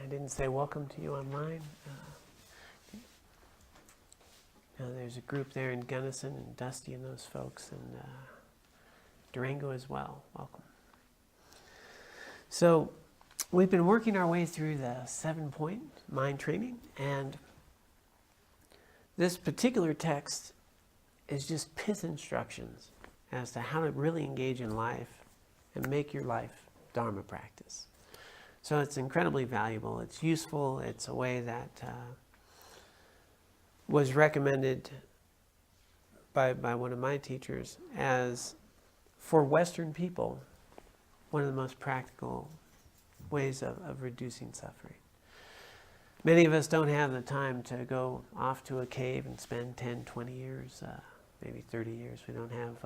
I didn't say welcome to you online. There's a group there in Gunnison and Dusty and those folks, and Durango as well. Welcome. So we've been working our way through the 7-point mind training, and this particular text is just pith instructions as to how to really engage in life and make your life Dharma practice. So it's incredibly valuable. It's useful. It's a way that was recommended by one of my teachers as, for Western people, one of the most practical ways of reducing suffering. Many of us don't have the time to go off to a cave and spend 10, 20 years, maybe 30 years. We don't have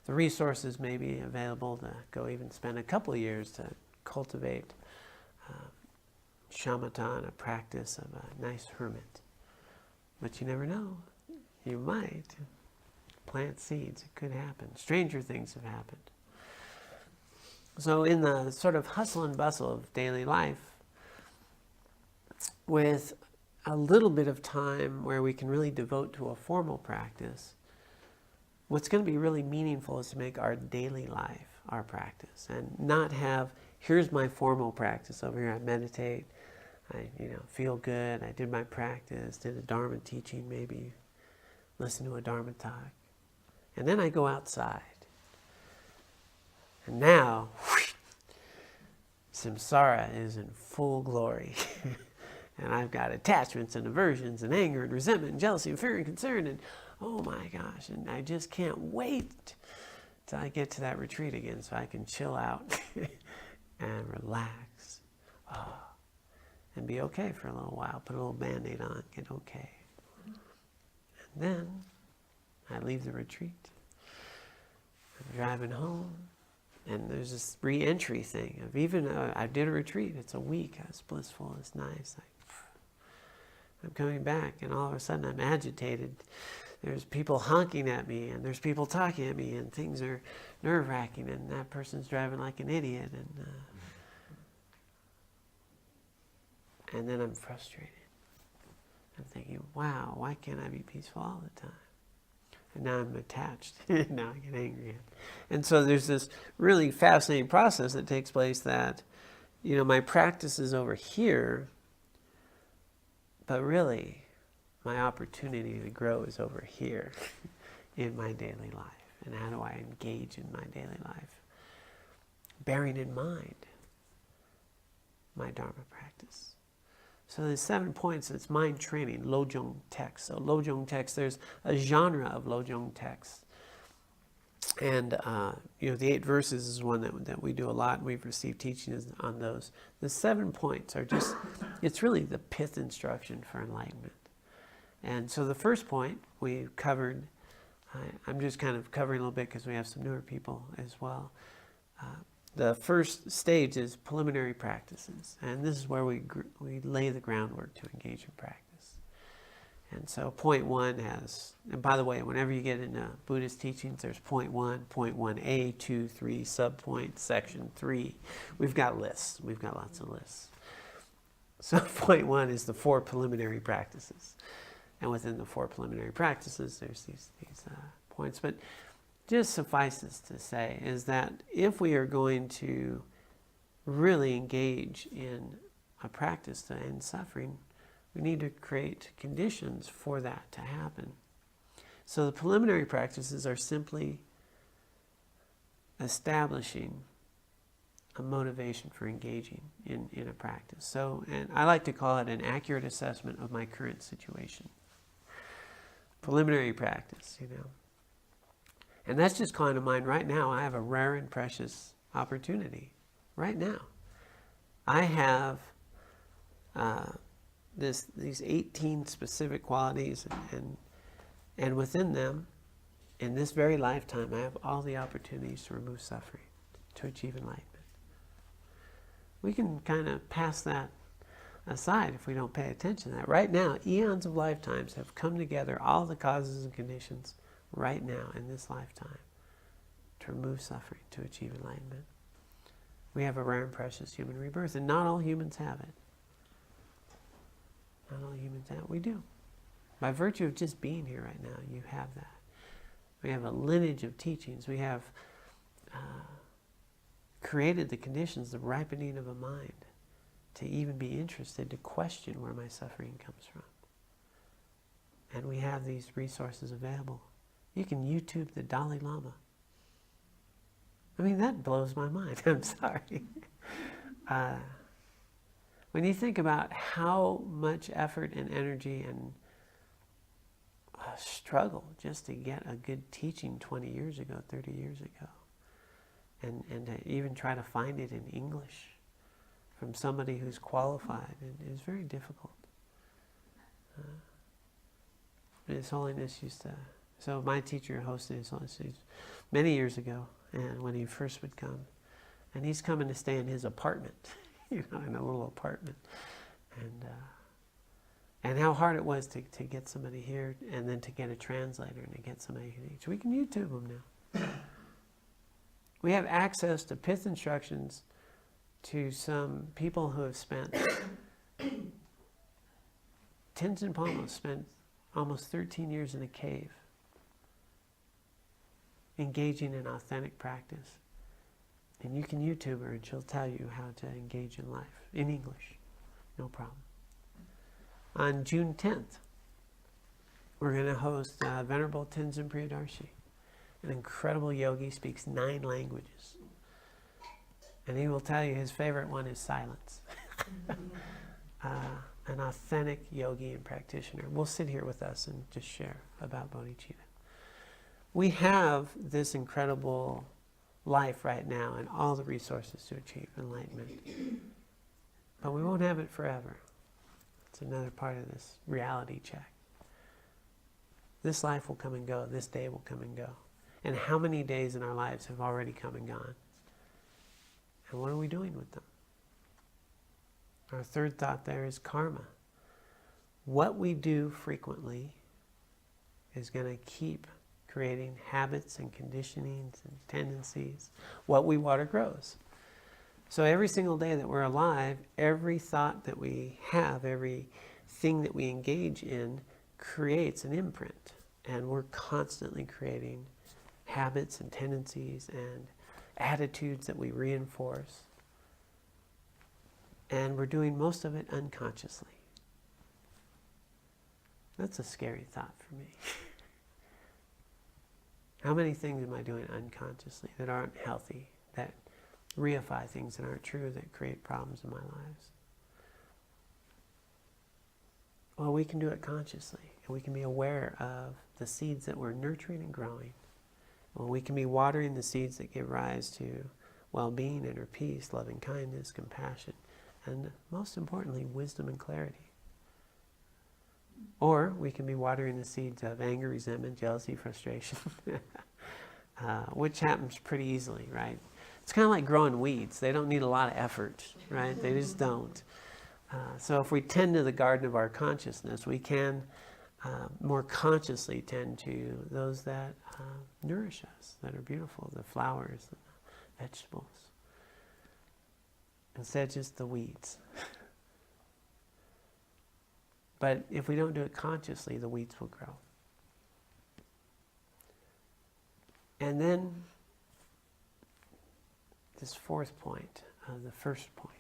the resources maybe available to go even spend a couple of years to cultivate shamatha, a practice of a nice hermit. But you never know. You might plant seeds. It could happen. Stranger things have happened. So in the sort of hustle and bustle of daily life, with a little bit of time where we can really devote to a formal practice, what's going to be really meaningful is to make our daily life our practice and not have, here's my formal practice over here. I meditate, I feel good, I did my practice, did a Dharma teaching maybe, listen to a Dharma talk, and then I go outside. And now, samsara is in full glory. And I've got attachments and aversions and anger and resentment and jealousy and fear and concern and oh my gosh, and I just can't wait till I get to that retreat again so I can chill out and relax and be okay for a little while. Put a little Band-Aid on, get okay. And then I leave the retreat. I'm driving home. And there's this re-entry thing of even, I did a retreat, it's a week, it's blissful, it's nice. I'm coming back and all of a sudden I'm agitated. There's people honking at me and there's people talking at me and things are nerve-wracking and that person's driving like an idiot and then I'm frustrated. I'm thinking, wow, why can't I be peaceful all the time? And now I'm attached. Now I get angry. And so there's this really fascinating process that takes place that, my practice is over here, but really my opportunity to grow is over here in my daily life. And how do I engage in my daily life? Bearing in mind my Dharma practice. So there's 7 points. It's mind training, Lojong text. So Lojong text, there's a genre of Lojong text. And, the 8 verses is one that we do a lot. We've received teachings on those. The 7 points are just, it's really the pith instruction for enlightenment. And so the first point we covered, I'm just kind of covering a little bit because we have some newer people as well. The first stage is preliminary practices, and this is where we lay the groundwork to engage in practice. And so point 1 has, and by the way, whenever you get into Buddhist teachings, there's point 1, point 1a, 2, 3, subpoint, section 3. We've got lists. We've got lots of lists. So point 1 is the 4 preliminary practices. And within the 4 preliminary practices, there's these points. But just suffices to say is that if we are going to really engage in a practice to end suffering, we need to create conditions for that to happen. So the preliminary practices are simply establishing a motivation for engaging in a practice. So, and I like to call it an accurate assessment of my current situation. Preliminary practice, And that's just calling to mind right now, I have a rare and precious opportunity. Right now. I have these 18 specific qualities, and within them, in this very lifetime, I have all the opportunities to remove suffering, to achieve enlightenment. We can kind of pass that aside if we don't pay attention to that. Right now, eons of lifetimes have come together, all the causes and conditions, right now in this lifetime to remove suffering, to achieve enlightenment. We have a rare and precious human rebirth, and not all humans have it. Not all humans have. We do. By virtue of just being here right now, you have that. We have a lineage of teachings. We have created the conditions, the ripening of a mind, to even be interested, to question where my suffering comes from. And we have these resources available. You can YouTube the Dalai Lama. I mean, that blows my mind. I'm sorry. When you think about how much effort and energy and struggle just to get a good teaching 20 years ago, 30 years ago, and to even try to find it in English from somebody who's qualified, it is very difficult. His Holiness used to, so my teacher hosted His Holiness many years ago, and when he first would come, and he's coming to stay in his apartment, in a little apartment, and how hard it was to get somebody here, and then to get a translator, and to get somebody who teach. We can YouTube them now. We have access to pith instructions to some people who have spent, Tenzin Palmo spent almost 13 years in a cave, engaging in authentic practice. And you can YouTube her and she'll tell you how to engage in life, in English, no problem. On June 10th, we're going to host Venerable Tenzin Priyadarshi, an incredible yogi, speaks 9 languages. And he will tell you his favorite one is silence. An authentic yogi and practitioner will sit here with us and just share about bodhicitta. We have this incredible life right now and all the resources to achieve enlightenment. But we won't have it forever. It's another part of this reality check. This life will come and go. This day will come and go. And how many days in our lives have already come and gone? And what are we doing with them? Our third thought there is karma. What we do frequently is going to keep creating habits and conditionings and tendencies. What we water grows. So every single day that we're alive, every thought that we have, everything that we engage in creates an imprint. And we're constantly creating habits and tendencies and attitudes that we reinforce. And we're doing most of it unconsciously. That's a scary thought for me. How many things am I doing unconsciously that aren't healthy, that reify things that aren't true, that create problems in my lives? Well, we can do it consciously, and we can be aware of the seeds that we're nurturing and growing. Well, we can be watering the seeds that give rise to well-being, inner peace, loving kindness, compassion, and most importantly, wisdom and clarity. Or we can be watering the seeds of anger, resentment, jealousy, frustration, which happens pretty easily, right? It's kind of like growing weeds. They don't need a lot of effort, right? They just don't. So if we tend to the garden of our consciousness, we can more consciously tend to those that nourish us, that are beautiful, the flowers, the vegetables, instead of just the weeds. But if we don't do it consciously, the weeds will grow. And then this fourth point, the first point,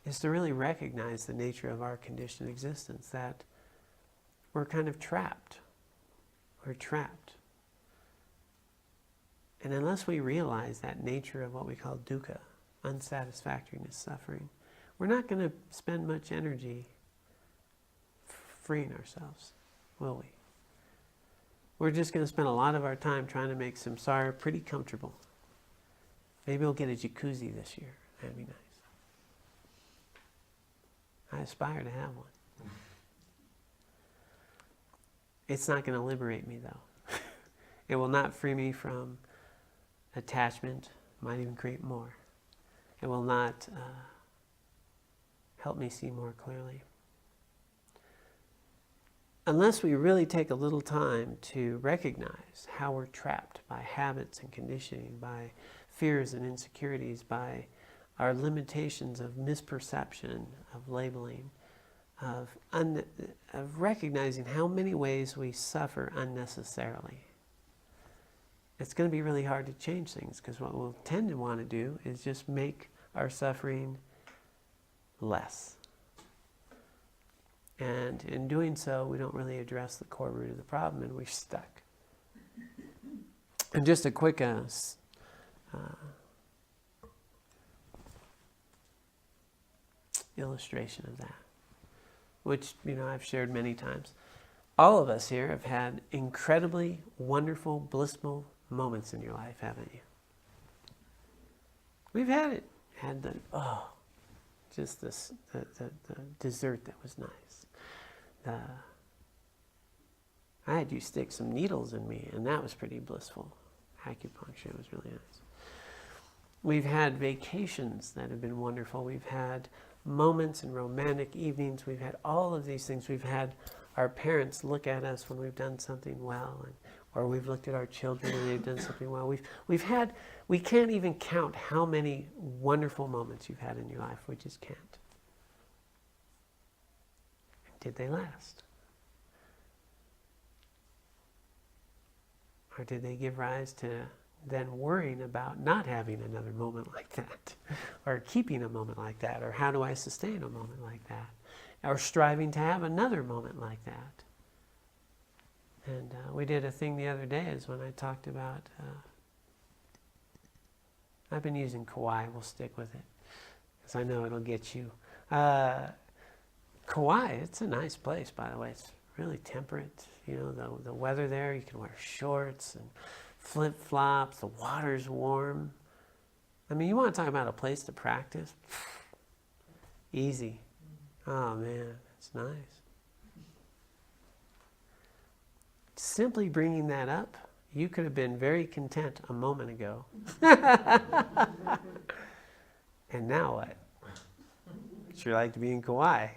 is to really recognize the nature of our conditioned existence, that we're kind of trapped. We're trapped. And unless we realize that nature of what we call dukkha, unsatisfactoriness, suffering, we're not going to spend much energy freeing ourselves, will we? We're just going to spend a lot of our time trying to make samsara pretty comfortable. Maybe we'll get a jacuzzi this year. That'd be nice. I aspire to have one. It's not going to liberate me, though. It will not free me from attachment. It might even create more. It will not help me see more clearly. Unless we really take a little time to recognize how we're trapped by habits and conditioning, by fears and insecurities, by our limitations of misperception, of labeling, of recognizing how many ways we suffer unnecessarily. It's going to be really hard to change things, because what we'll tend to want to do is just make our suffering less. And in doing so, we don't really address the core root of the problem, and we're stuck. And just a quick illustration of that, which I've shared many times. All of us here have had incredibly wonderful, blissful moments in your life, haven't you? We've had it. Had the dessert that was nice. I had you stick some needles in me, and that was pretty blissful. Acupuncture was really nice. We've had vacations that have been wonderful. We've had moments and romantic evenings. We've had all of these things. We've had our parents look at us when we've done something well, or we've looked at our children and they've done something well. We can't even count how many wonderful moments you've had in your life. We just can't. Did they last? Or did they give rise to then worrying about not having another moment like that, or keeping a moment like that, or how do I sustain a moment like that, or striving to have another moment like that? And we did a thing the other day, is when I talked about, I've been using Kauai, we'll stick with it, because I know it'll get you. Kauai, it's a nice place, by the way. It's really temperate. The weather there, you can wear shorts and flip-flops. The water's warm. I mean, you want to talk about a place to practice? Easy. Oh, man, it's nice. Simply bringing that up, you could have been very content a moment ago. And now what? Sure like to be in Kauai.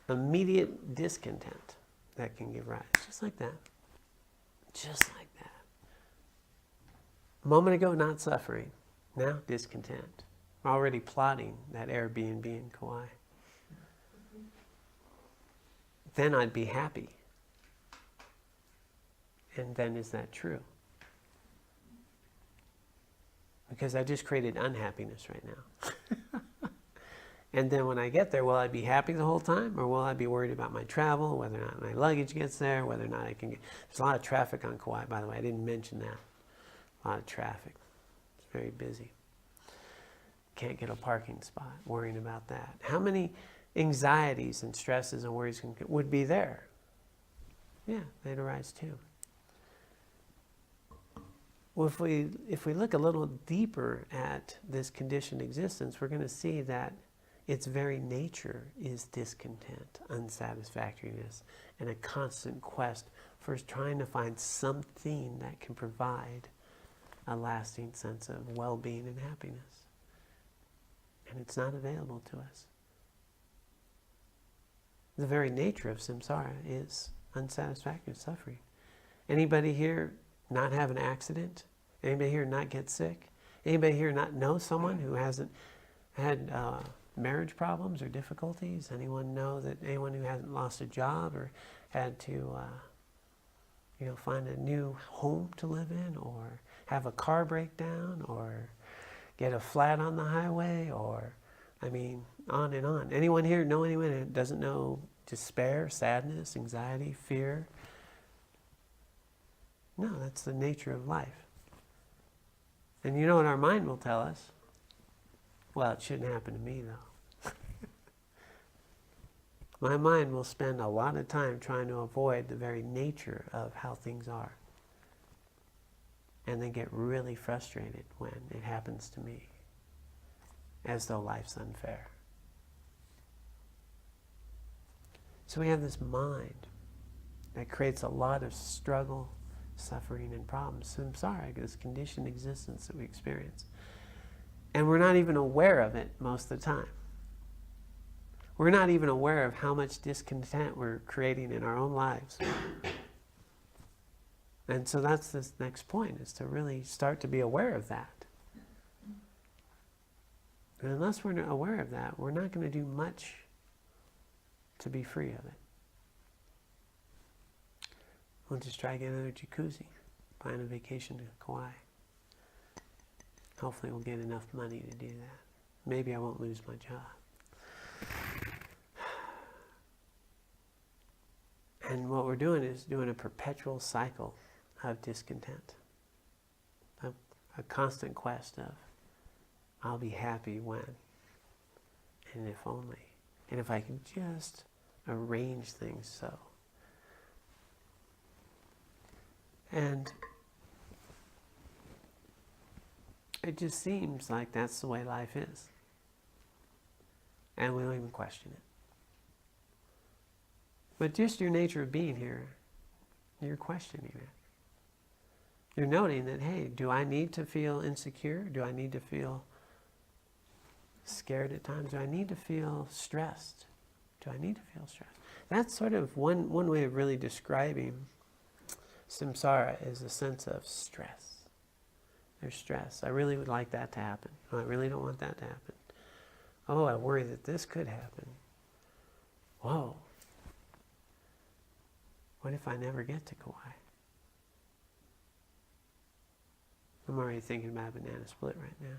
Immediate discontent that can give rise. Just like that. Just like that. A moment ago, not suffering. Now, discontent. Already plotting that Airbnb in Kauai. Then I'd be happy. And then is that true? Because I just created unhappiness right now. And then when I get there, will I be happy the whole time? Or will I be worried about my travel, whether or not my luggage gets there, whether or not I can get... There's a lot of traffic on Kauai, by the way. I didn't mention that. A lot of traffic. It's very busy. Can't get a parking spot, worrying about that. How many anxieties and stresses and worries would be there? Yeah, they'd arise too. Well, if we look a little deeper at this conditioned existence, we're going to see that its very nature is discontent, unsatisfactoriness, and a constant quest for trying to find something that can provide a lasting sense of well-being and happiness. And it's not available to us. The very nature of samsara is unsatisfactory suffering. Anybody here not have an accident? Anybody here not get sick? Anybody here not know someone who hasn't had marriage problems or difficulties? Anyone know that anyone who hasn't lost a job or had to find a new home to live in, or have a car breakdown, or get a flat on the highway, or on and on. Anyone here know anyone who doesn't know despair, sadness, anxiety, fear? No, that's the nature of life. And you know what our mind will tell us? Well, it shouldn't happen to me, though. My mind will spend a lot of time trying to avoid the very nature of how things are. And then get really frustrated when it happens to me, as though life's unfair. So we have this mind that creates a lot of struggle, suffering, and problems. Samsara, this conditioned existence that we experience. And we're not even aware of it most of the time. We're not even aware of how much discontent we're creating in our own lives. And so that's this next point, is to really start to be aware of that. And unless we're aware of that, we're not going to do much to be free of it. We'll just try to get another jacuzzi, plan a vacation to Kauai. Hopefully we'll get enough money to do that. Maybe I won't lose my job. And what we're doing is doing a perpetual cycle of discontent. A constant quest of, I'll be happy when, and if only. And if I can just arrange things so. And it just seems like that's the way life is. And we don't even question it. But just your nature of being here, you're questioning it. You're noting that, hey, do I need to feel insecure? Do I need to feel scared at times? Do I need to feel stressed? Do I need to feel stressed? That's sort of one way of really describing samsara, is a sense of stress. There's stress. I really would like that to happen. Oh, I really don't want that to happen. Oh, I worry that this could happen. Whoa. What if I never get to Kauai? I'm already thinking about a banana split right now.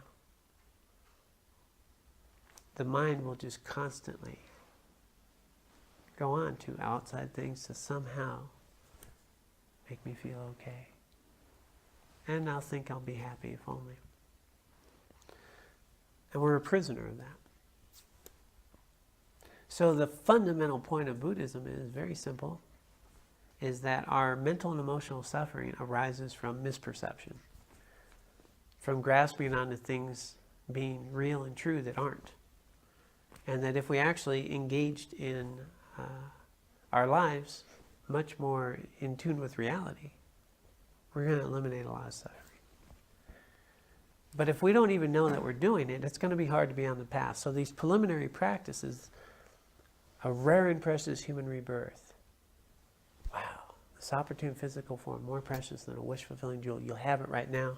The mind will just constantly go on to outside things to somehow make me feel okay. And I'll think I'll be happy if only. And we're a prisoner of that. So the fundamental point of Buddhism is very simple, is that our mental and emotional suffering arises from misperception, from grasping onto things being real and true that aren't. And that if we actually engaged in our lives much more in tune with reality, we're going to eliminate a lot of suffering. But if we don't even know that we're doing it, it's going to be hard to be on the path. So these preliminary practices, a rare and precious human rebirth. Wow, this opportune physical form, more precious than a wish-fulfilling jewel. You'll have it right now.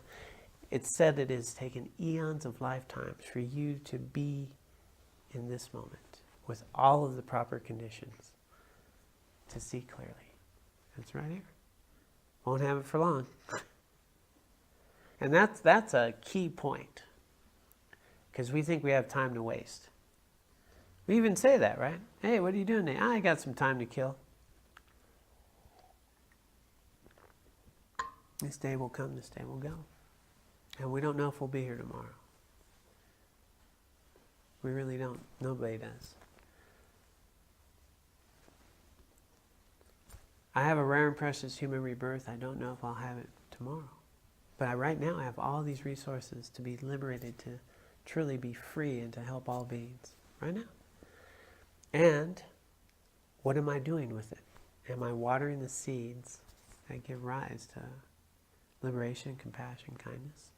It's said that it has taken eons of lifetimes for you to be in this moment with all of the proper conditions to see clearly. It's right here. Won't have it for long. And that's a key point, because we think we have time to waste. We even say that, right? Hey, what are you doing today? I got some time to kill. This day will come, this day will go. And we don't know if we'll be here tomorrow. We really don't. Nobody does. I have a rare and precious human rebirth. I don't know if I'll have it tomorrow. But right now I have all these resources to be liberated, to truly be free and to help all beings. Right now. And what am I doing with it? Am I watering the seeds that give rise to liberation, compassion, kindness?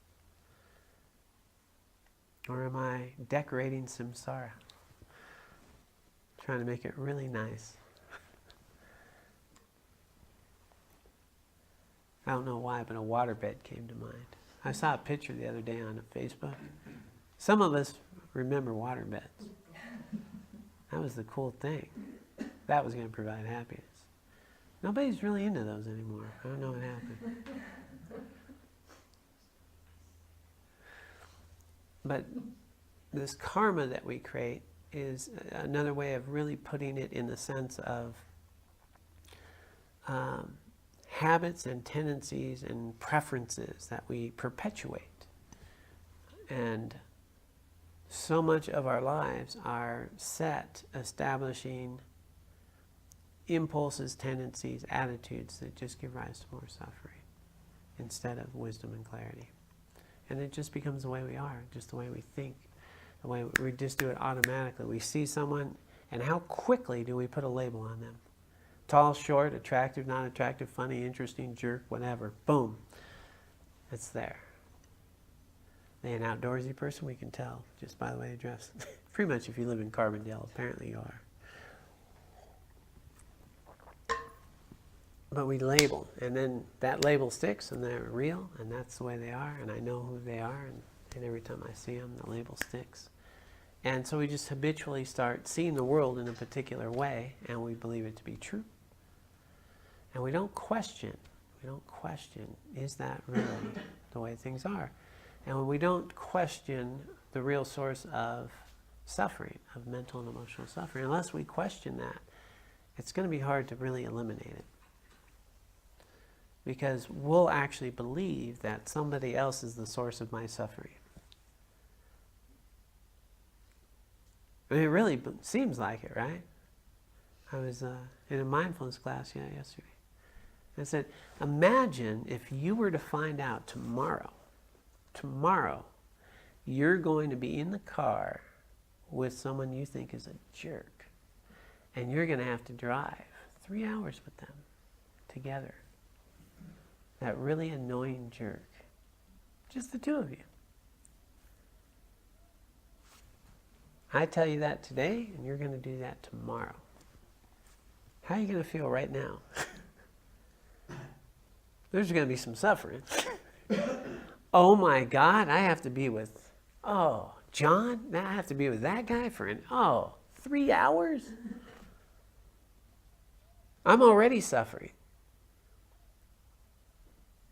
Or am I decorating samsara? Trying to make it really nice. I don't know why, but a waterbed came to mind. I saw a picture the other day on Facebook. Some of us remember waterbeds. That was the cool thing. That was going to provide happiness. Nobody's really into those anymore. I don't know what happened. But this karma that we create is another way of really putting it in the sense of habits and tendencies and preferences that we perpetuate. And so much of our lives are set establishing impulses, tendencies, attitudes that just give rise to more suffering instead of wisdom and clarity. And it just becomes the way we are, just the way we think, the way we just do it automatically. We see someone, and how quickly do we put a label on them? Tall, short, attractive, not attractive, funny, interesting, jerk, whatever. Boom. It's there. They an outdoorsy person? We can tell just by the way they dress. Pretty much if you live in Carbondale, apparently you are. But we label, and then that label sticks, and they're real, and that's the way they are, and I know who they are, and every time I see them, the label sticks. And so we just habitually start seeing the world in a particular way, and we believe it to be true. And we don't question, is that really the way things are? And when we don't question the real source of suffering, of mental and emotional suffering, unless we question that, it's going to be hard to really eliminate it. Because we'll actually believe that somebody else is the source of my suffering. I mean, it really seems like it, right? I was in a mindfulness class yesterday. I said, imagine if you were to find out tomorrow, you're going to be in the car with someone you think is a jerk, and you're going to have to drive 3 hours with them together. That really annoying jerk. Just the two of you. I tell you that today, and you're going to do that tomorrow. How are you going to feel right now? There's going to be some suffering. Oh my God, I have to be with, John? Now I have to be with that guy for 3 hours? I'm already suffering.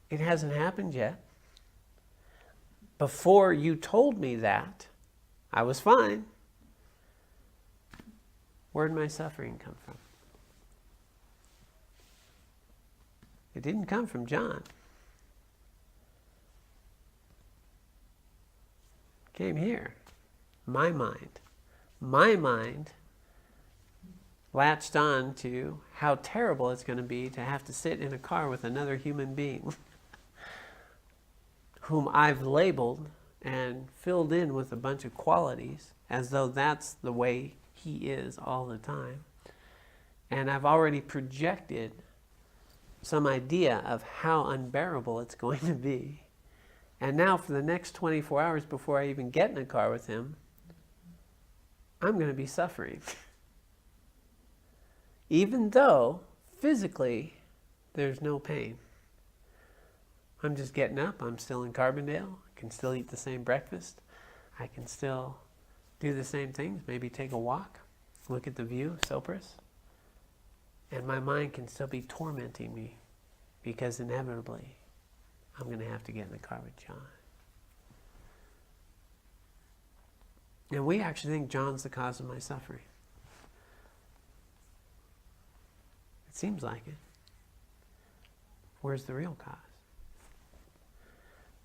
It hasn't happened yet. Before you told me that, I was fine. Where'd my suffering come from? It didn't come from John. It came here. My mind. My mind latched on to how terrible it's going to be to have to sit in a car with another human being whom I've labeled and filled in with a bunch of qualities as though that's the way he is all the time. And I've already projected some idea of how unbearable it's going to be. And now for the next 24 hours before I even get in a car with him, I'm going to be suffering. Even though physically there's no pain. I'm just getting up. I'm still in Carbondale. I can still eat the same breakfast. I can still do the same things. Maybe take a walk. Look at the view of Cyprus. And my mind can still be tormenting me because inevitably I'm going to have to get in the car with John. And we actually think John's the cause of my suffering. It seems like it. Where's the real cause?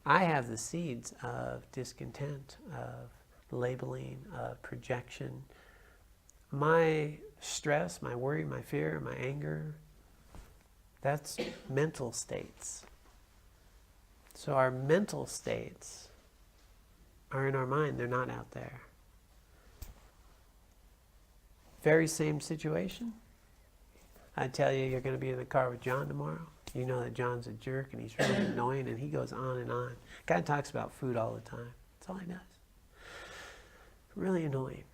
I have the seeds of discontent, of labeling, of projection. My stress, my worry, my fear, my anger, that's mental states. So our mental states are in our mind, they're not out there. Very same situation. I tell you, you're going to be in the car with John tomorrow. You know that John's a jerk and he's really annoying, and he goes on and on. Guy talks about food all the time. That's all he does. Really annoying.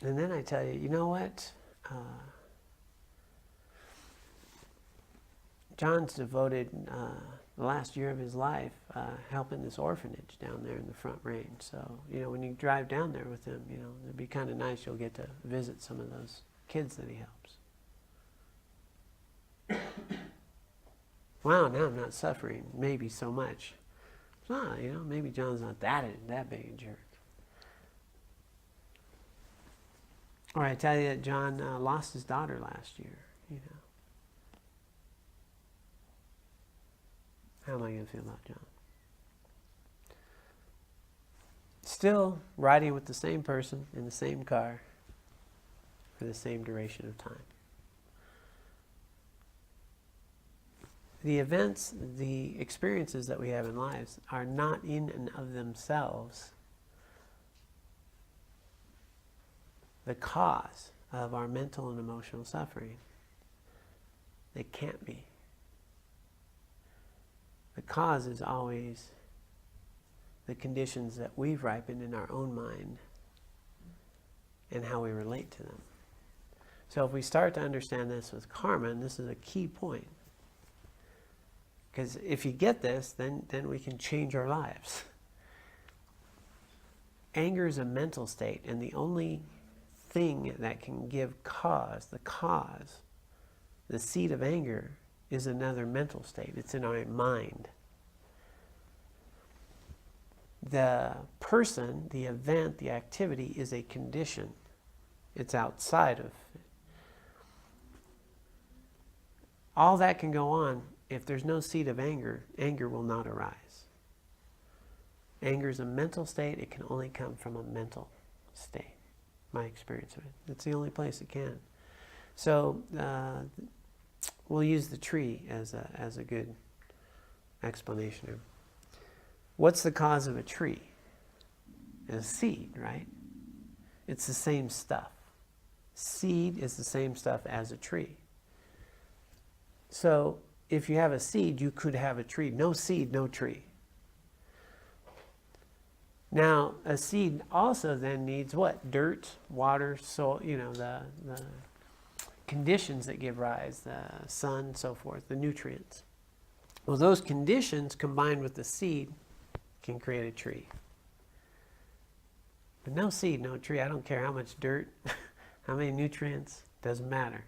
And then I tell you, you know what? John's devoted the last year of his life helping this orphanage down there in the Front Range. So, you know, when you drive down there with him, you know, it'd be kind of nice. You'll get to visit some of those kids that he helps. Wow, now I'm not suffering maybe so much. You know, maybe John's not that big a jerk. Or I tell you that John lost his daughter last year, you know. How am I going to feel about John? Still riding with the same person in the same car for the same duration of time. The events, the experiences that we have in lives are not in and of themselves the cause of our mental and emotional suffering. They can't be. The cause is always the conditions that we've ripened in our own mind and how we relate to them. So if we start to understand this with karma, and this is a key point, because if you get this, then we can change our lives. anger is a mental state, and the only thing that can give cause, the seed of anger, is another mental state. It's in our mind. The person, the event, the activity is a condition. It's outside of it. All that can go on. If there's no seed of anger, anger will not arise. Anger is a mental state. It can only come from a mental state. My experience of it. It's the only place it can. So we'll use the tree as a good explanation. What's the cause of a tree? A seed, right? It's the same stuff. Seed is the same stuff as a tree. So if you have a seed, you could have a tree. No seed, no tree. Now, a seed also then needs what? Dirt, water, soil, the conditions that give rise, the sun, so forth, the nutrients. Well, those conditions combined with the seed can create a tree. But no seed, no tree. I don't care how much dirt, how many nutrients, doesn't matter.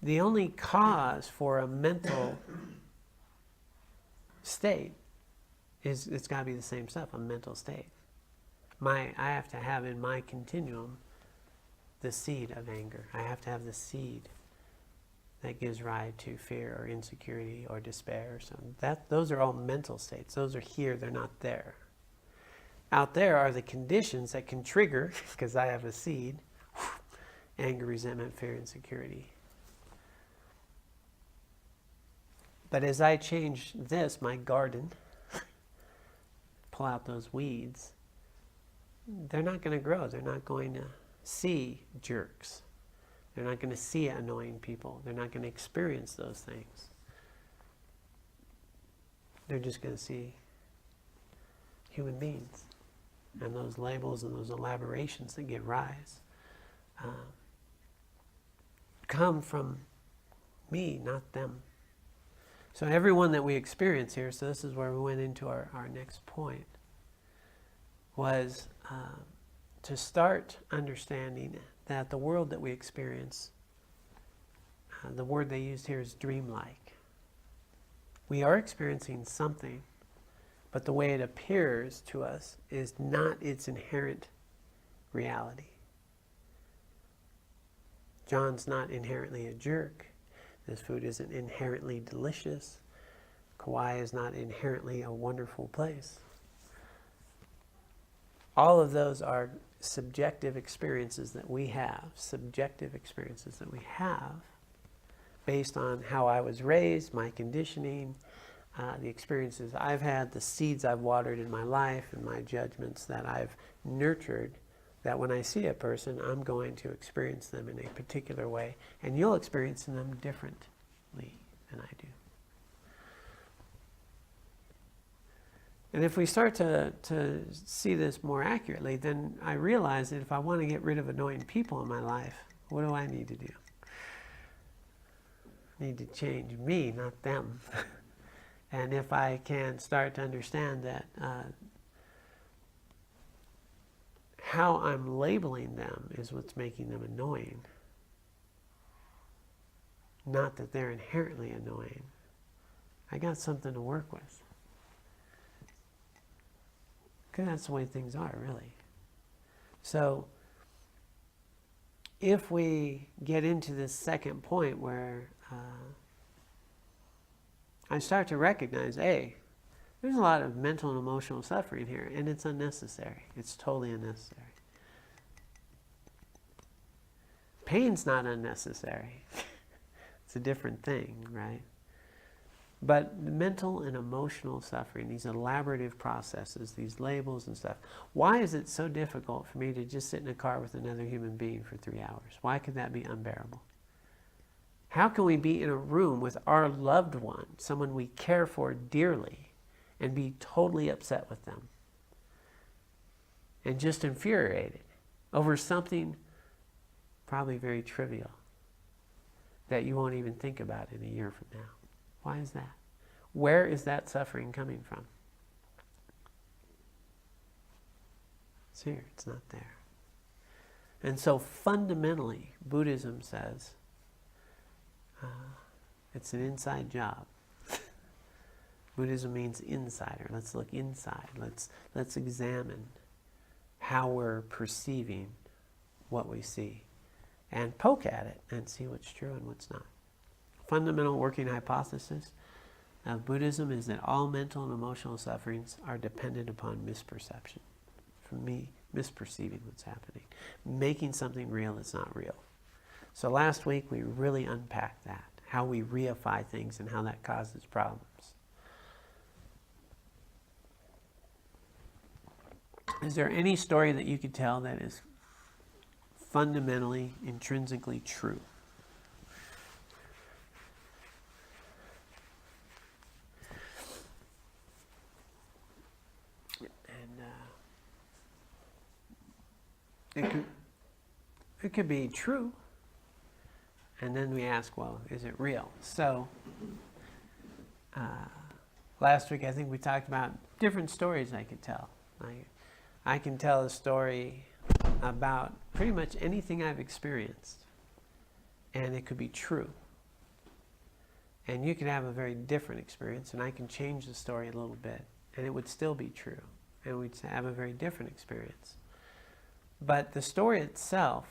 The only cause for a mental state is it's got to be the same stuff, a mental state. I have to have in my continuum the seed of anger. I have to have the seed that gives rise to fear or insecurity or despair or something. Those are all mental states. Those are here, they're not there. Out there are the conditions that can trigger, because I have a seed, anger, resentment, fear, insecurity. But as I change this, my garden, pull out those weeds, they're not going to grow. They're not going to see jerks. They're not going to see annoying people. They're not going to experience those things. They're just going to see human beings. And those labels and those elaborations that give rise come from me, not them. So everyone that we experience here, so this is where we went into our next point, was to start understanding that the world that we experience, the word they used here is dreamlike. We are experiencing something, but the way it appears to us is not its inherent reality. John's not inherently a jerk. This food isn't inherently delicious. Kauai is not inherently a wonderful place. All of those are subjective experiences that we have, based on how I was raised, my conditioning, the experiences I've had, the seeds I've watered in my life, and my judgments that I've nurtured, that when I see a person, I'm going to experience them in a particular way, and you'll experience them differently than I do. And if we start to see this more accurately, then I realize that if I want to get rid of annoying people in my life, what do I need to do? I need to change me, not them. And if I can start to understand that how I'm labeling them is what's making them annoying, not that they're inherently annoying, I got something to work with. Because that's the way things are, really. So if we get into this second point where I start to recognize, hey, there's a lot of mental and emotional suffering here, and it's unnecessary. It's totally unnecessary. Pain's not unnecessary. It's a different thing, right? But mental and emotional suffering, these elaborative processes, these labels and stuff, why is it so difficult for me to just sit in a car with another human being for 3 hours? Why could that be unbearable? How can we be in a room with our loved one, someone we care for dearly, and be totally upset with them and just infuriated over something probably very trivial that you won't even think about in a year from now? Why is that? Where is that suffering coming from? It's here, it's not there. And so fundamentally, Buddhism says it's an inside job. Buddhism means insider. Let's look inside. Let's examine how we're perceiving what we see and poke at it and see what's true and what's not. Fundamental working hypothesis of Buddhism is that all mental and emotional sufferings are dependent upon misperception. For me, misperceiving what's happening. Making something real that's not real. So last week we really unpacked that. How we reify things and how that causes problems. Is there any story that you could tell that is fundamentally, intrinsically true? And it could be true. And then we ask, well, is it real? So, last week I think we talked about different stories I could tell. I can tell a story about pretty much anything I've experienced, and it could be true. And you could have a very different experience, and I can change the story a little bit, and it would still be true, and we'd have a very different experience. But the story itself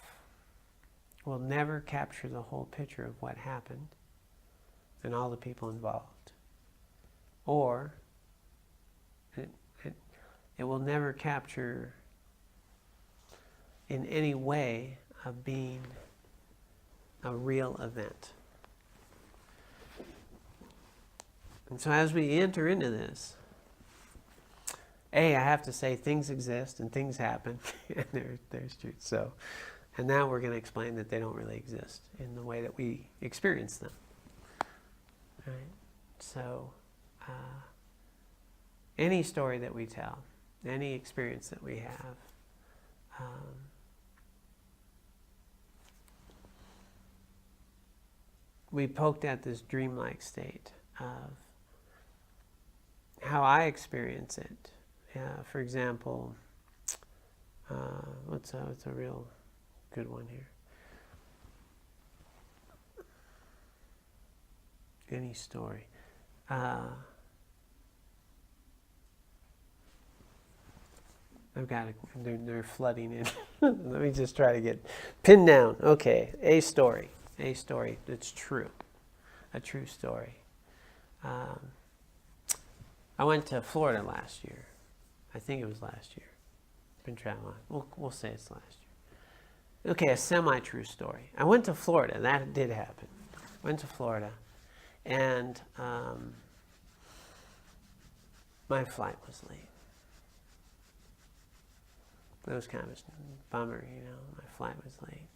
will never capture the whole picture of what happened and all the people involved. Or it will never capture in any way of being a real event. And so as we enter into this, I have to say things exist and things happen, and there's truth. So, and now we're going to explain that they don't really exist in the way that we experience them. All right? So, any story that we tell, any experience that we have, we poked at this dreamlike state of how I experience it. For example, what's a real good one here? Any story. I've got it. They're flooding in. Let me just try to get pinned down. Okay, a story that's true, a true story. I went to Florida last year. I think it was last year. Been traveling. We'll say it's last year. Okay, a semi-true story. I went to Florida. That did happen. Went to Florida, and my flight was late. It was kind of a bummer, my flight was late.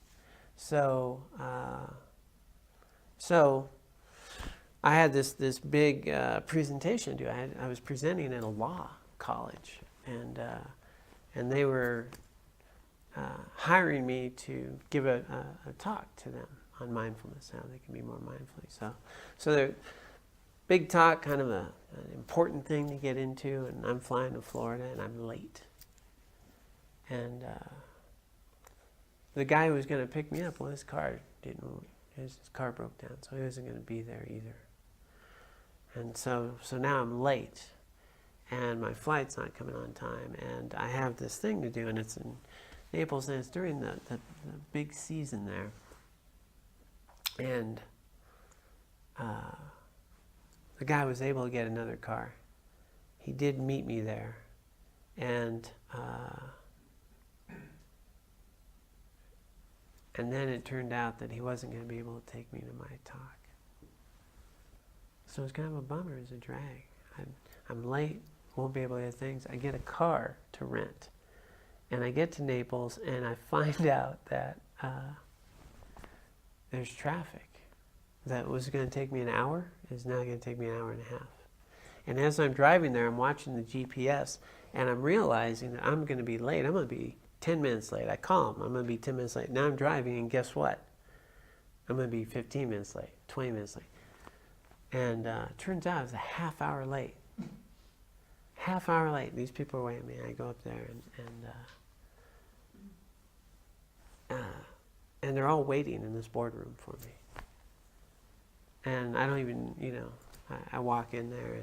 So I had this big presentation to do. I was presenting at a law college, and they were hiring me to give a talk to them on mindfulness, how they can be more mindfully. So the big talk, kind of an important thing to get into, and I'm flying to Florida, and I'm late. And the guy who was going to pick me up, well, his car broke down, so he wasn't going to be there either. And so now I'm late, and my flight's not coming on time, and I have this thing to do, and it's in Naples, and it's during the big season there. And the guy was able to get another car. He did meet me there, and then it turned out that he wasn't going to be able to take me to my talk. So it's kind of a bummer, it's a drag. I'm late, won't be able to get things. I get a car to rent. And I get to Naples, and I find out that there's traffic. That was going to take me an hour is now going to take me an hour and a half. And as I'm driving there, I'm watching the GPS, and I'm realizing that I'm going to be late. I'm going to be 10 minutes late. I call him. I'm going to be 10 minutes late. Now I'm driving, and guess what? I'm going to be 15 minutes late, 20 minutes late. And it turns out I was a half hour late. Half hour late. These people are waiting for me. I go up there, and And they're all waiting in this boardroom for me. And I don't even, I walk in there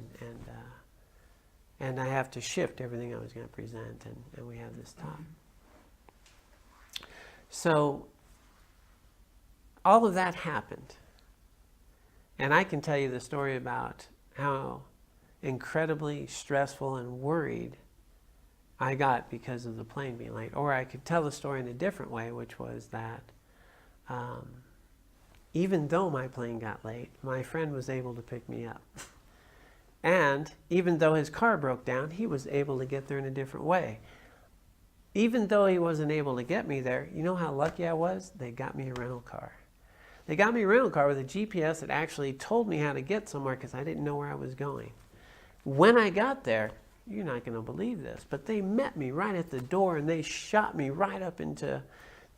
and I have to shift everything I was going to present, and we have this talk. So all of that happened. And I can tell you the story about how incredibly stressful and worried I got because of the plane being late. Or I could tell the story in a different way, which was that even though my plane got late, my friend was able to pick me up. And even though his car broke down, he was able to get there in a different way. Even though he wasn't able to get me there, you know how lucky I was? They got me a rental car. They got me a rental car with a GPS that actually told me how to get somewhere because I didn't know where I was going. When I got there, you're not going to believe this, but they met me right at the door and they shot me right up into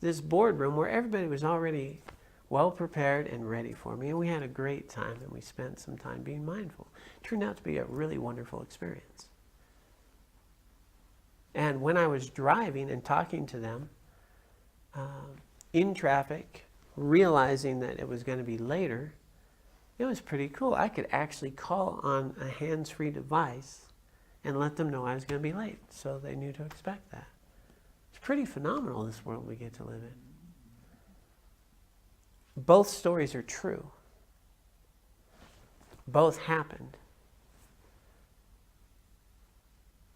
this boardroom where everybody was already well prepared and ready for me. And we had a great time, and we spent some time being mindful. It turned out to be a really wonderful experience. And when I was driving and talking to them in traffic, realizing that it was going to be later, it was pretty cool. I could actually call on a hands-free device and let them know I was going to be late, so they knew to expect that. It's pretty phenomenal, this world we get to live in. Both stories are true. Both happened.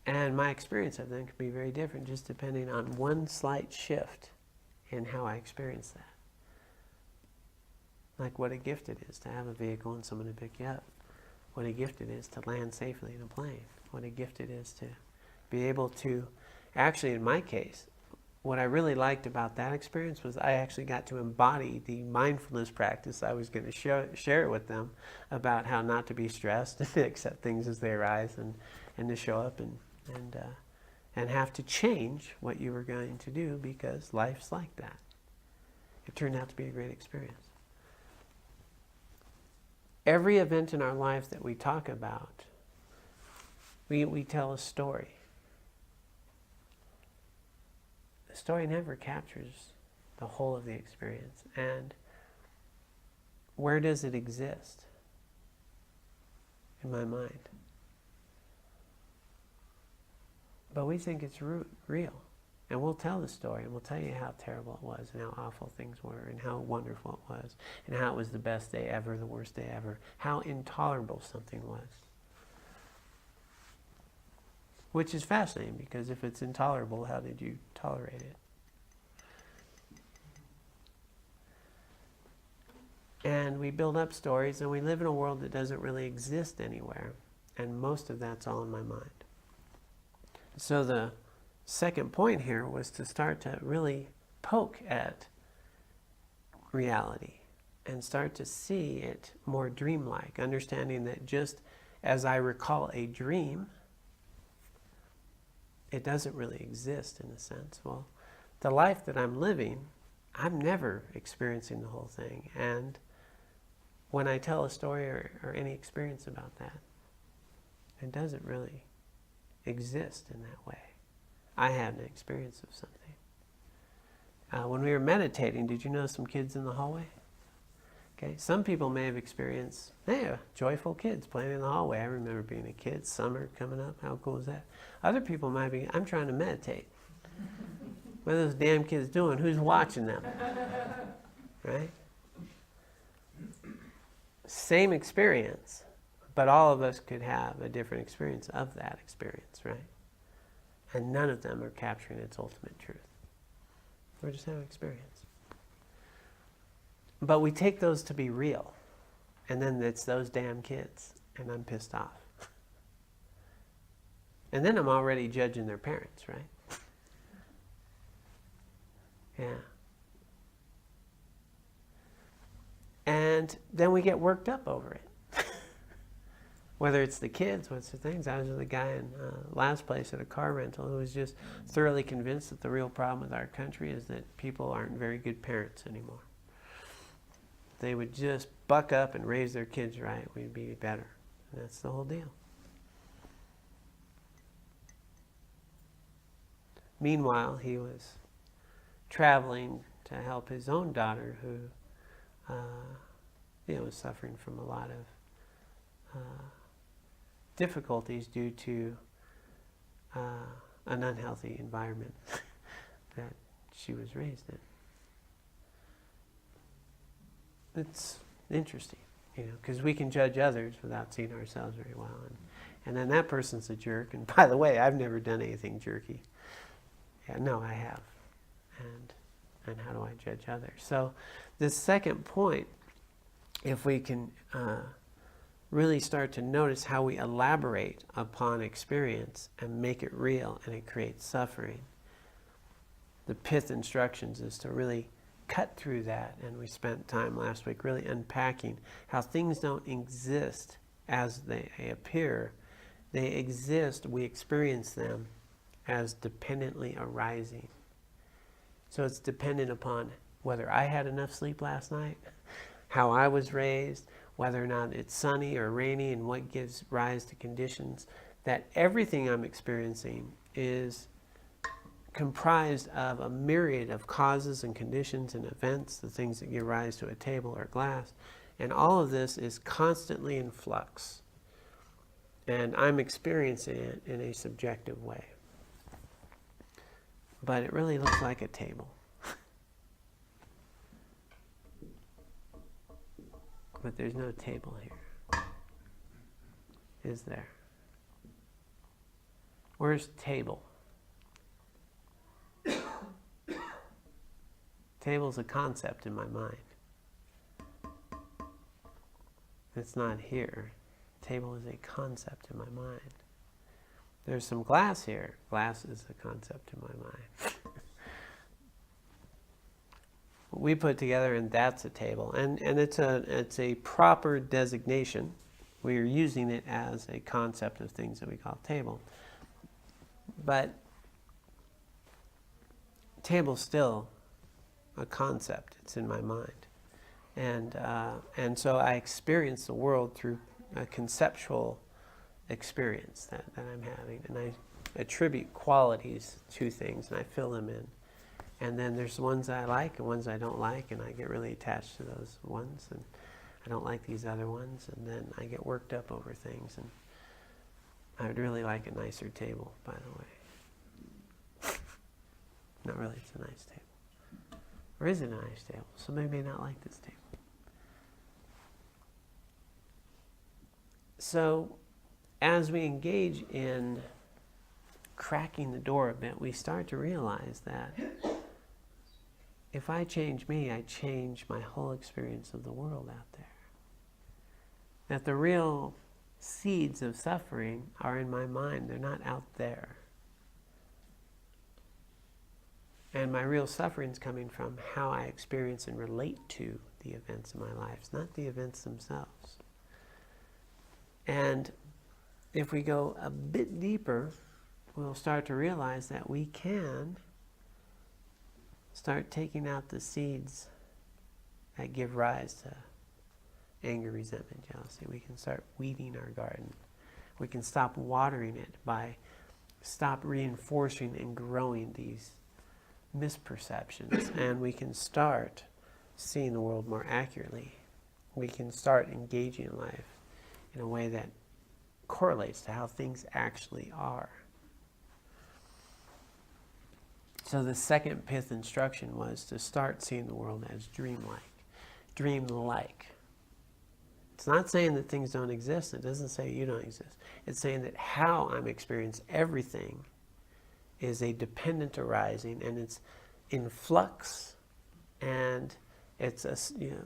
And my experience of them could be very different, just depending on one slight shift in how I experience that. Like what a gift it is to have a vehicle and someone to pick you up. What a gift it is to land safely in a plane. What a gift it is to be able to, actually in my case, what I really liked about that experience was I actually got to embody the mindfulness practice I was going to share with them about how not to be stressed and to accept things as they arise and to show up and have to change what you were going to do because life's like that. It turned out to be a great experience. Every event in our lives that we talk about, we tell a story. The story never captures the whole of the experience. And where does it exist? In my mind. But we think it's real. And we'll tell the story, and we'll tell you how terrible it was, and how awful things were, and how wonderful it was, and how it was the best day ever, the worst day ever, how intolerable something was. Which is fascinating, because if it's intolerable, how did you tolerate it? And we build up stories, and we live in a world that doesn't really exist anywhere, and most of that's all in my mind. So the second point here was to start to really poke at reality and start to see it more dreamlike, understanding that just as I recall a dream, it doesn't really exist in a sense. Well, the life that I'm living, I'm never experiencing the whole thing. And when I tell a story or any experience about that, it doesn't really exist in that way. I had an experience of something. When we were meditating, did you notice some kids in the hallway? Okay, some people may have experienced, joyful kids playing in the hallway. I remember being a kid, summer coming up. How cool is that? Other people might be, I'm trying to meditate. What are those damn kids doing? Who's watching them? Right? Same experience, but all of us could have a different experience of that experience, right? And none of them are capturing its ultimate truth. We're just having experience. But we take those to be real. And then it's those damn kids. And I'm pissed off. And then I'm already judging their parents, right? Yeah. And then we get worked up over it. Whether it's the kids, what's the things. I was with a guy in last place at a car rental who was just thoroughly convinced that the real problem with our country is that people aren't very good parents anymore. They would just buck up and raise their kids right, we'd be better. And that's the whole deal. Meanwhile, he was traveling to help his own daughter who was suffering from a lot of difficulties due to an unhealthy environment that she was raised in. It's interesting, because we can judge others without seeing ourselves very well. And then that person's a jerk. And by the way, I've never done anything jerky. Yeah, no, I have. And how do I judge others? So this second point, if we can really start to notice how we elaborate upon experience and make it real, and it creates suffering, the pith instructions is to really cut through that. And we spent time last week really unpacking how things don't exist as they appear. They exist, we experience them as dependently arising. So it's dependent upon whether I had enough sleep last night, how I was raised, whether or not it's sunny or rainy, and what gives rise to conditions. That everything I'm experiencing is comprised of a myriad of causes and conditions and events, the things that give rise to a table or glass. And all of this is constantly in flux. And I'm experiencing it in a subjective way. But it really looks like a table. But there's no table here. Is there? Where's table? Table's a concept in my mind. It's not here. Table is a concept in my mind. There's some glass here. Glass is a concept in my mind. We put together, and that's a table. And it's a proper designation. We are using it as a concept of things that we call table. But table's still a concept. It's in my mind. And so I experience the world through a conceptual experience that I'm having. And I attribute qualities to things, and I fill them in. And then there's ones I like and ones I don't like, and I get really attached to those ones, and I don't like these other ones, and then I get worked up over things. And I would really like a nicer table, by the way. Not really, it's a nice table. Or is it a nice table? Somebody may not like this table. So, as we engage in cracking the door a bit, we start to realize that if I change me, I change my whole experience of the world out there. That the real seeds of suffering are in my mind. They're not out there. And my real suffering is coming from how I experience and relate to the events in my life, not the events themselves. And if we go a bit deeper, we'll start to realize that we can start taking out the seeds that give rise to anger, resentment, jealousy. We can start weeding our garden. We can stop watering it by stop reinforcing and growing these misperceptions. And we can start seeing the world more accurately. We can start engaging in life in a way that correlates to how things actually are. So the second pith instruction was to start seeing the world as dreamlike. Dream-like. It's not saying that things don't exist. It doesn't say you don't exist. It's saying that how I'm experiencing everything is a dependent arising, and it's in flux, and it's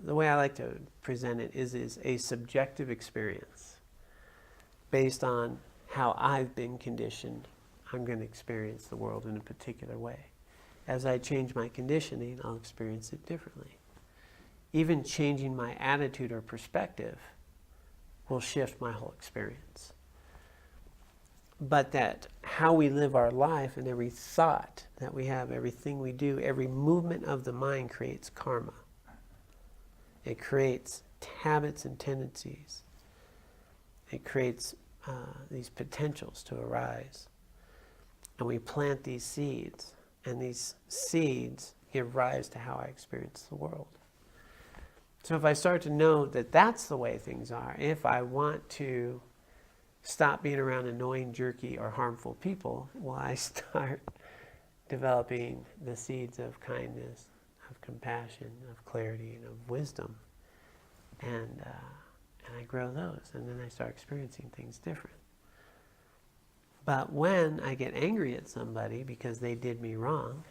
the way I like to present it is a subjective experience based on how I've been conditioned. I'm going to experience the world in a particular way. As I change my conditioning, I'll experience it differently. Even changing my attitude or perspective will shift my whole experience. But that how we live our life and every thought that we have, everything we do, every movement of the mind creates karma. It creates habits and tendencies. It creates these potentials to arise. And we plant these seeds, and these seeds give rise to how I experience the world. So if I start to know that that's the way things are, if I want to stop being around annoying, jerky, or harmful people, well, I start developing the seeds of kindness, of compassion, of clarity, and of wisdom. And I grow those, and then I start experiencing things different. But when I get angry at somebody because they did me wrong,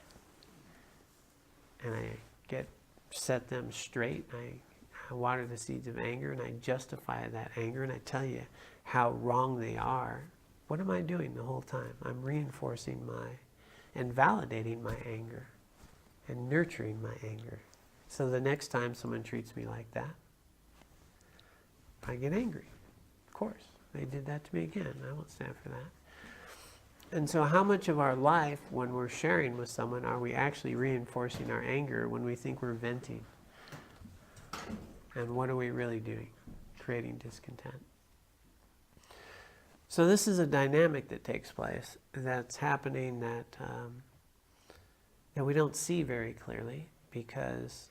and I set them straight, I water the seeds of anger, and I justify that anger, and I tell you how wrong they are, what am I doing the whole time? I'm reinforcing and validating my anger and nurturing my anger. So the next time someone treats me like that, I get angry. Of course, they did that to me again. I won't stand for that. And so how much of our life, when we're sharing with someone, are we actually reinforcing our anger when we think we're venting? And what are we really doing? Creating discontent. So this is a dynamic that takes place, that's happening, that we don't see very clearly, because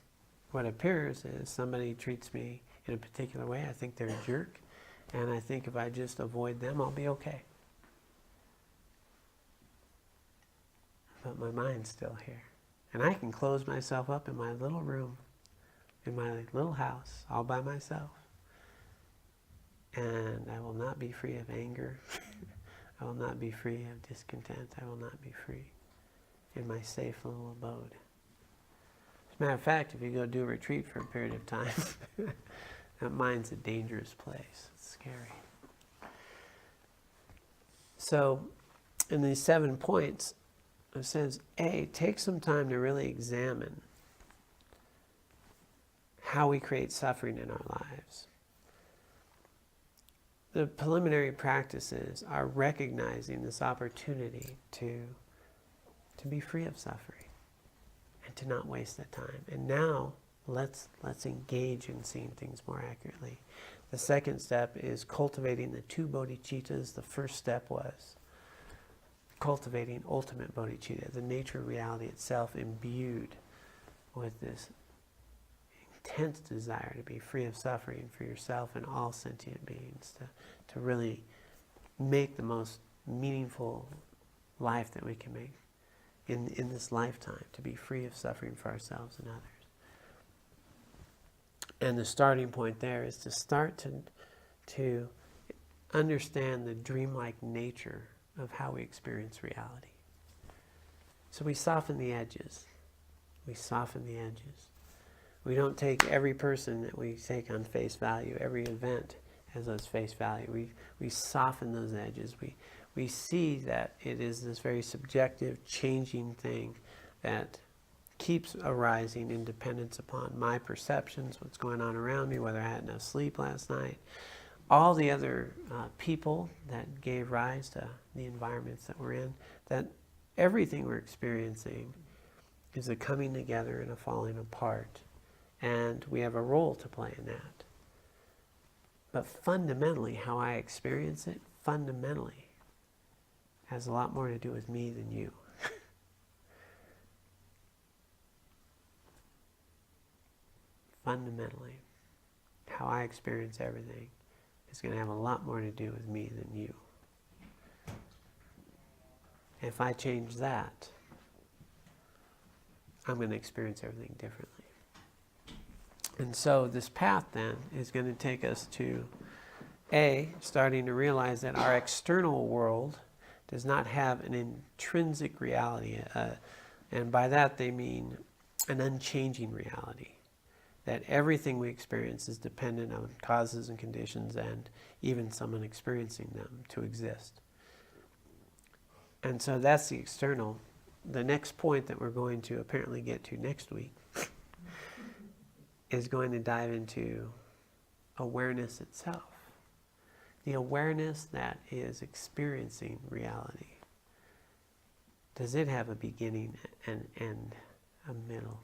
what appears is somebody treats me in a particular way. I think they're a jerk, and I think if I just avoid them, I'll be okay. But my mind's still here. And I can close myself up in my little room, in my little house, all by myself. And I will not be free of anger. I will not be free of discontent. I will not be free in my safe little abode. As a matter of fact, if you go do a retreat for a period of time, that mind's a dangerous place. It's scary. So, in these 7 points, it says, A, take some time to really examine how we create suffering in our lives. The preliminary practices are recognizing this opportunity to be free of suffering and to not waste that time. And now let's engage in seeing things more accurately. The second step is cultivating the 2 bodhicittas. The first step was cultivating ultimate bodhicitta, the nature of reality itself imbued with this intense desire to be free of suffering for yourself and all sentient beings, to really make the most meaningful life that we can make in this lifetime, to be free of suffering for ourselves and others. And the starting point there is to start to understand the dreamlike nature of how we experience reality. So we soften the edges. We soften the edges. We don't take every person that we take on face value, every event as face value. We soften those edges. We see that it is this very subjective, changing thing that keeps arising in dependence upon my perceptions, what's going on around me, whether I had enough sleep last night, all the other people that gave rise to the environments that we're in, that everything we're experiencing is a coming together and a falling apart. And we have a role to play in that. But fundamentally, how I experience it, fundamentally, has a lot more to do with me than you. Fundamentally, how I experience everything is going to have a lot more to do with me than you. If I change that, I'm going to experience everything differently. And so this path then is going to take us to A, starting to realize that our external world does not have an intrinsic reality. And by that they mean an unchanging reality. That everything we experience is dependent on causes and conditions and even someone experiencing them to exist. And so that's the external. The next point that we're going to apparently get to next week is going to dive into awareness itself. The awareness that is experiencing reality. Does it have a beginning, an end, a middle?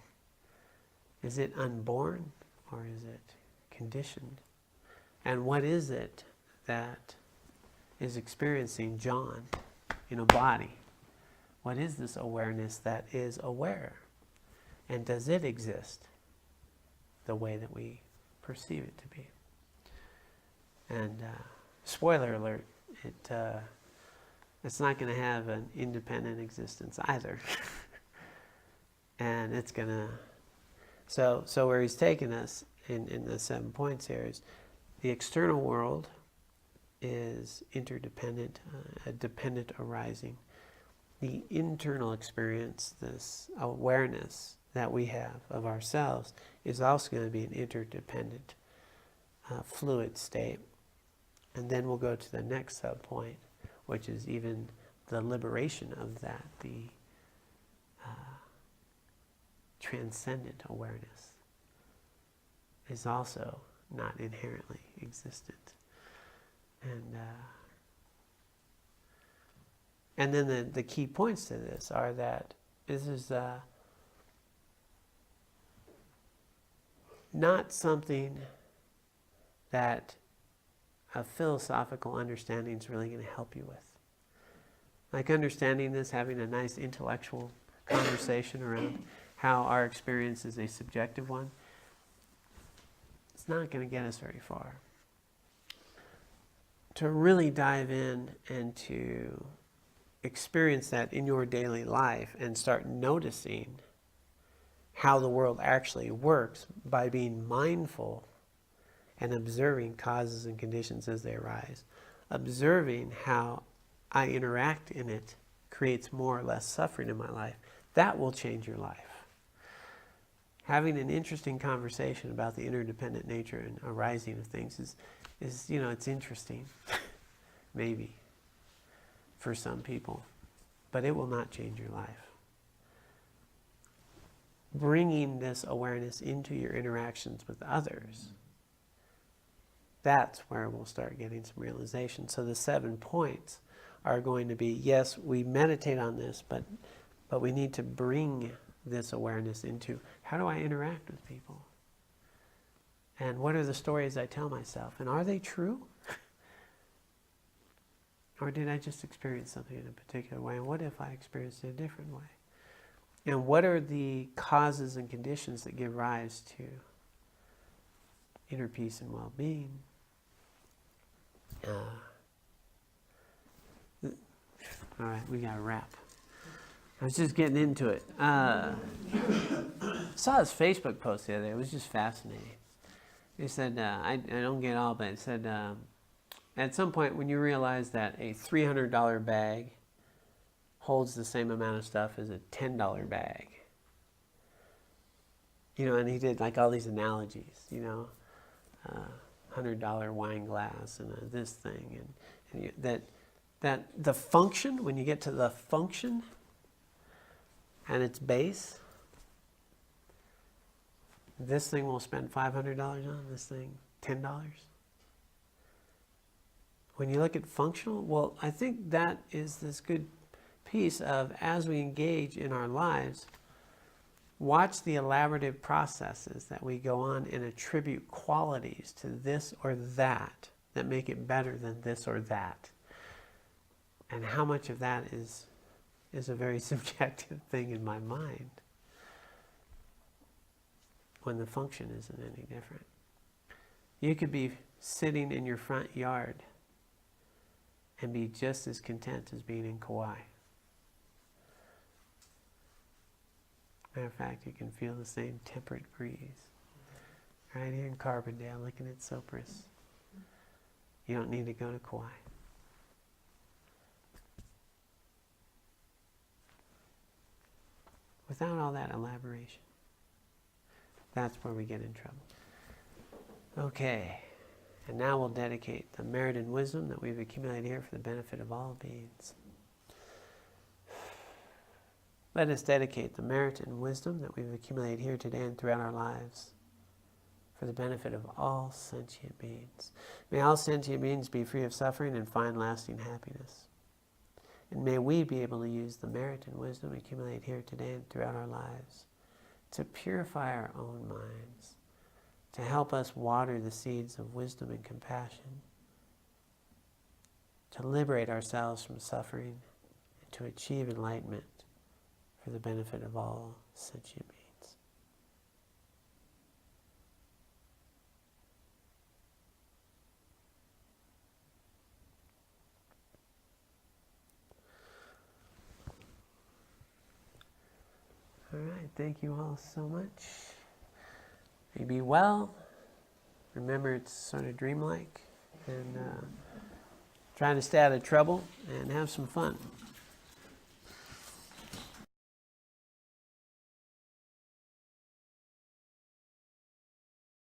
Is it unborn or is it conditioned? And what is it that is experiencing John in a body? What is this awareness that is aware? And does it exist the way that we perceive it to be? And spoiler alert, it's not going to have an independent existence either. And it's going to... So where he's taken us in the 7 points here is the external world is interdependent, a dependent arising. The internal experience, this awareness that we have of ourselves, is also going to be an interdependent, fluid state. And then we'll go to the next sub-point, which is even the liberation of that, the transcendent awareness is also not inherently existent. And then the key points to this are that this is not something that a philosophical understanding is really going to help you with. Like understanding this, having a nice intellectual conversation around how our experience is a subjective one, it's not going to get us very far. To really dive in and to experience that in your daily life and start noticing how the world actually works by being mindful and observing causes and conditions as they arise. Observing how I interact in it creates more or less suffering in my life. That will change your life. Having an interesting conversation about the interdependent nature and arising of things is it's interesting, maybe, for some people, but it will not change your life. Bringing this awareness into your interactions with others, that's where we'll start getting some realization. So the 7 points are going to be, yes, we meditate on this, but we need to bring this awareness into how do I interact with people? And what are the stories I tell myself? And are they true? Or did I just experience something in a particular way? And what if I experienced it a different way? And what are the causes and conditions that give rise to inner peace and well-being? All right, we got to wrap. I was just getting into it. I saw this Facebook post the other day. It was just fascinating. It said, I don't get all, but it said, at some point when you realize that a $300 bag holds the same amount of stuff as a $10 bag. And he did like all these analogies, $100 wine glass and this thing. And that the function, when you get to the function and its base, this thing will spend $500 on, this thing $10. When you look at functional, well, I think that is this good piece of, as we engage in our lives, watch the elaborative processes that we go on and attribute qualities to this or that make it better than this or that. And how much of that is a very subjective thing in my mind when the function isn't any different. You could be sitting in your front yard and be just as content as being in Kauai. Matter of fact, you can feel the same temperate breeze. Right here in Carbondale, looking at Cypress. You don't need to go to Kauai. Without all that elaboration. That's where we get in trouble. Okay, and now we'll dedicate the merit and wisdom that we've accumulated here for the benefit of all beings. Let us dedicate the merit and wisdom that we've accumulated here today and throughout our lives for the benefit of all sentient beings. May all sentient beings be free of suffering and find lasting happiness. And may we be able to use the merit and wisdom accumulated here today and throughout our lives to purify our own minds, to help us water the seeds of wisdom and compassion, to liberate ourselves from suffering, and to achieve enlightenment for the benefit of all sentient beings. thank you all so much. You be well. Remember, it's sort of dreamlike. And trying to stay out of trouble and have some fun.